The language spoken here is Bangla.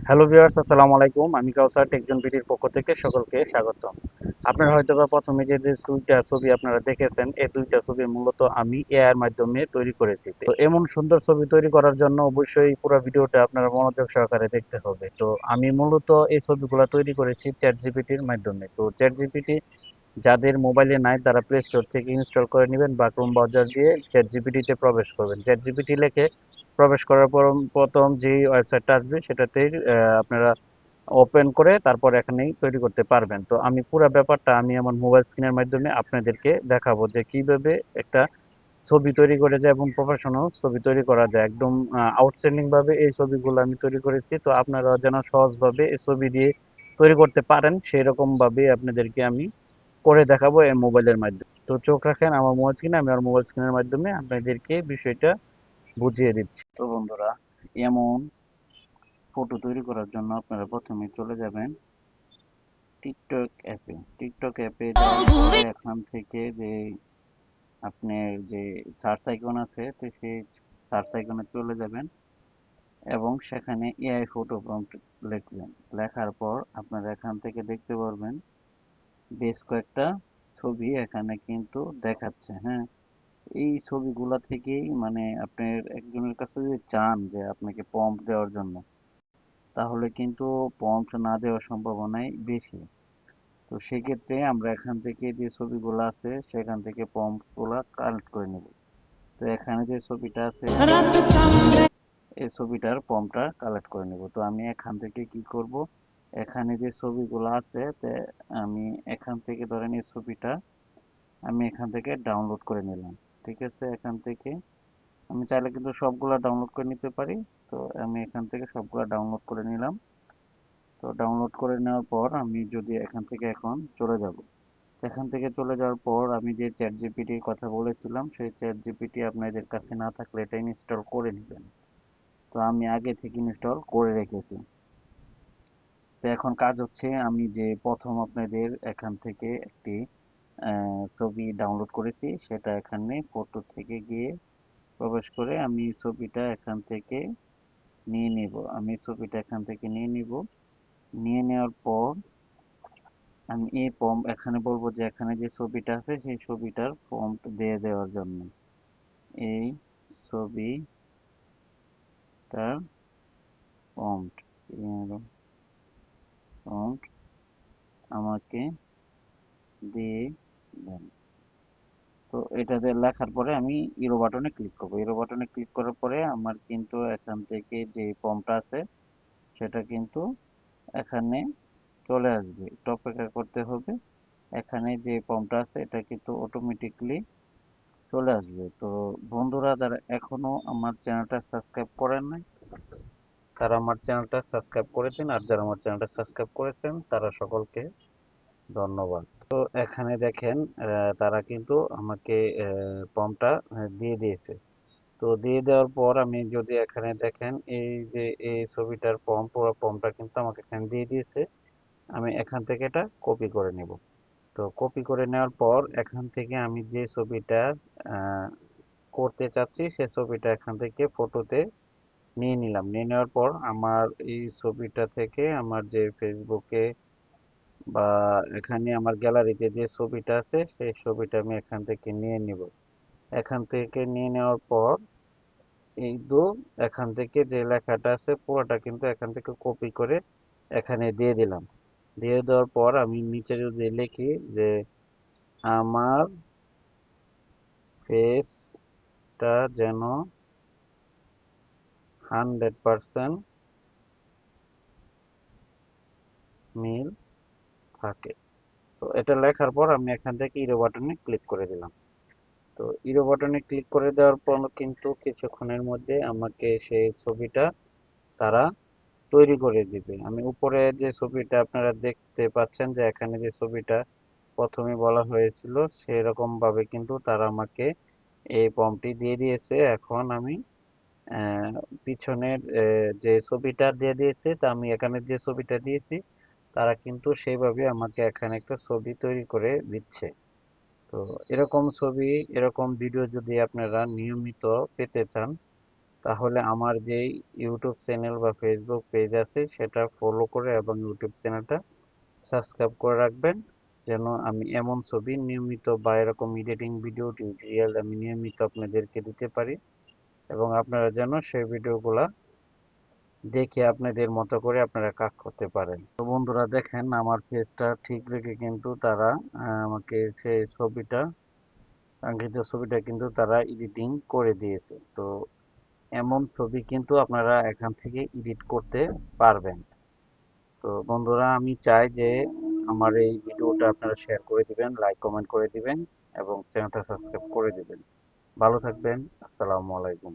হ্যালো ভিউয়ার্স, আসসালামু আলাইকুম। আমি কাউসার টেকজন বিডির পক্ষ থেকে সকলকে স্বাগতম। আপনারা হয়তোবা প্রথমে যে দুইটা ছবি আপনারা দেখেছেন, এই দুইটা ছবি মূলত আমি এআই এর মাধ্যমে তৈরি করেছি। তো এমন সুন্দর ছবি তৈরি করার জন্য অবশ্যই পুরো ভিডিওটা আপনারা মনোযোগ সহকারে দেখতে হবে। তো আমি মূলত এই ছবিগুলো তৈরি করেছি চ্যাট জিপিটির মাধ্যমে। তো চ্যাট জিপিটি যাদের মোবাইলে নাই তারা প্লে স্টোর থেকে ইনস্টল করে নেবেন বা ক্রোম ব্রাউজার দিয়ে চ্যাট জিপিটিতে প্রবেশ করবেন। চ্যাট জিপিটি লিখে প্রবেশ করার পর প্রথম যে ওয়েবসাইটটা আসবে সেটাতেই আপনারা ওপেন করে তারপর এখানেই তৈরি করতে পারবেন। তো আমি পুরো ব্যাপারটা আমি আমার মোবাইল স্ক্রিনের মাধ্যমে আপনাদেরকে দেখাবো যে কিভাবে একটা ছবি তৈরি করে যায় এবং প্রফেশনাল ছবি তৈরি করা যায়। একদম আউটস্ট্যান্ডিং ভাবে এই ছবিগুলো আমি তৈরি করেছি। তো আপনারা যেন সহজভাবে এই ছবি দিয়ে তৈরি করতে পারেন সেই রকম ভাবে আপনাদেরকে আমি করে দেখাবো এই মোবাইলের মাধ্যমে। তো চোখ রাখেন আমার মোবাইল স্ক্রিনে, আমি আমার মোবাইল স্ক্রিনের মাধ্যমে আপনাদেরকে বিষয়টা বুঝিয়ে দিচ্ছি। তো বন্ধুরা, এমন ফটো তৈরি করার জন্য আপনারা প্রথমে চলে যাবেন টিকটক অ্যাপে। টিকটক অ্যাপে যাওয়ার পরে এখান থেকে যে আপনার যে সার্চ আইকন আছে, তো সেই সার্চ আইকনে চলে যাবেন এবং সেখানে এআই ফটো প্রম্পট লিখবেন। লেখার পর আপনারা এখান থেকে দেখতে পারবেন বেশ কয়েকটা ছবি এখানে কিন্তু দেখাচ্ছে। হ্যাঁ, এই ছবিগুলা থেকেই মানে আপনার একজনের কাছে যদি চান যে আপনাকে প্রম্পট দেওয়ার জন্য, তাহলে কিন্তু প্রম্পট না দেওয়ার সম্ভাবনাই বেশি। তো সেক্ষেত্রে আমরা এখান থেকে যে ছবিগুলো আছে সেখান থেকে প্রম্পটগুলো কালেক্ট করে নেব। তো এখানে যে ছবিটা আছে এই ছবিটার প্রম্পটটা কালেক্ট করে নেব। তো আমি এখান থেকে কি করব, এখানে যে ছবিগুলো আছে তে আমি এখান থেকে ধরেন এই ছবিটা আমি এখান থেকে ডাউনলোড করে নিলাম। ঠিক আছে, এখান থেকে আমি চাইলে কিন্তু সবগুলা ডাউনলোড করে নিতে পারি। তো আমি এখান থেকে সবগুলা ডাউনলোড করে নিলাম। তো ডাউনলোড করে নেওয়ার পর আমি যদি এখান থেকে এখন চলে যাব, এখান থেকে চলে যাওয়ার পর আমি যে চ্যাট জিপিটির কথা বলেছিলাম সেই চ্যাট জিপিটি আপনাদের কাছে না থাকলে এটা ইনস্টল করে নেবেন। তো আমি আগে থেকে ইনস্টল করে রেখেছি। তো এখন কাজ হচ্ছে, আমি যে প্রথম আপনাদের এখান থেকে একটি ছবি ডাউনলোড করেছি সেটা এখানে ফটো থেকে গিয়ে প্রবেশ করে আমি ছবিটা এখান থেকে নিয়ে নিব। আমি ছবিটা এখান থেকে নিয়ে নিব। নিয়ে নেওয়ার পর আমি এই প্রম্পট এখানে বলবো যে এখানে যে ছবিটা আছে সেই ছবিটার প্রম্পট দিয়ে দেওয়ার জন্য এই ছবিটার প্রম্পট প্রম্পট আমাকে দিয়ে দেন। তো এটাতে লেখার পরে আমি ইরো বাটনে ক্লিক করব। ইরো বাটনে ক্লিক করার পরে আমার কিন্তু এখান থেকে যে প্রম্পটটা আছে সেটা কিন্তু এখানে চলে আসবে। একটু অপেক্ষা করতে হবে। এখানে যে প্রম্পটটা আছে এটা কিন্তু অটোমেটিকলি চলে আসবে। তো বন্ধুরা যারা এখনো আমার চ্যানেলটা সাবস্ক্রাইব করেন নাই তারা আমার চ্যানেলটা সাবস্ক্রাইব করে দিন, আর যারা আমার চ্যানেলটা সাবস্ক্রাইব করেছেন তারা সকলকে ধন্যবাদ। তো এখানে দেখেন তারা কিন্তু আমাকে ফর্মটা দিয়ে দিয়েছে। তো দিয়ে দেওয়ার পর আমি যদি এখানে দেখেন এই যে এই ছবিটার ফর্ম, পুরো ফর্মটা কিন্তু আমাকে এখানে দিয়ে দিয়েছে। আমি এখান থেকে এটা কপি করে নেব। তো কপি করে নেওয়ার পর এখান থেকে আমি যে ছবিটা আহ, করতে চাচ্ছি সে ছবিটা এখান থেকে ফটোতে নিয়ে নিলাম। নিয়ে নেওয়ার পর আমার এই ছবিটা থেকে আমার যে ফেসবুকে বা এখানে আমার গ্যালারিতে যে ছবিটা আছে সেই ছবিটা আমি এখান থেকে নিয়ে নিব। এখান থেকে নিয়ে নেওয়ার পর এই এখান থেকে যে লেখাটা আছে পুরোটা কিন্তু এখান থেকে কপি করে এখানে দিয়ে দিলাম। দিয়ে দেওয়ার পর আমি নিচে যদি লিখি যে আমার ফেসটা যেন 100% মিল থাকে। তো এটা লেখার পর আমি এখান থেকে ইরো বাটনে ক্লিক করে দিলাম। তো ইরো বাটনে ক্লিক করে দেওয়ার পর কিন্তু কিছুক্ষণের মধ্যে আমাকে সেই ছবিটা তারা তৈরি করে দিবে। আমি উপরে যে ছবিটা আপনারা দেখতে পাচ্ছেন যে এখানে যে ছবিটা প্রথমে বলা হয়েছিল সেরকম ভাবে কিন্তু তারা আমাকে এই ফর্মটি দিয়ে দিয়েছে। এখন আমি আহ, পিছনের যে ছবিটা দিয়ে দিয়েছে তা আমি এখানে যে ছবিটা দিয়েছি তারা কিন্তু সেইভাবে আমাকে এখানে একটা ছবি তৈরি করে দিচ্ছে। তো এরকম ছবি, এরকম ভিডিও যদি আপনারা নিয়মিত পেতে চান তাহলে আমার যেই ইউটিউব চ্যানেল বা ফেসবুক পেজ আছে সেটা ফলো করে এবং ইউটিউব চ্যানেলটা সাবস্ক্রাইব করে রাখবেন, যেন আমি এমন ছবি নিয়মিত বা এরকম এডিটিং ভিডিও টিউটোরিয়াল আমি নিয়মিত আপনাদেরকে দিতে পারি, এবং আপনারা যেন সেই ভিডিওগুলা দেখে আপনাদের মতো করে আপনারা কাজ করতে পারেন। তো বন্ধুরা দেখেন আমার ফেসটা ঠিক রেখে কিন্তু তারা আমাকে সেই ছবিটা, কাঙ্ক্ষিত ছবিটা কিন্তু তারা এডিটিং করে দিয়েছে। তো এমন ছবি কিন্তু আপনারা এখান থেকে এডিট করতে পারবেন। তো বন্ধুরা আমি চাই যে আমার এই ভিডিওটা আপনারা শেয়ার করে দিবেন, লাইক কমেন্ট করে দিবেন এবং চ্যানেলটা সাবস্ক্রাইব করে দিবেন। ভালো থাকবেন। আসসালামু আলাইকুম।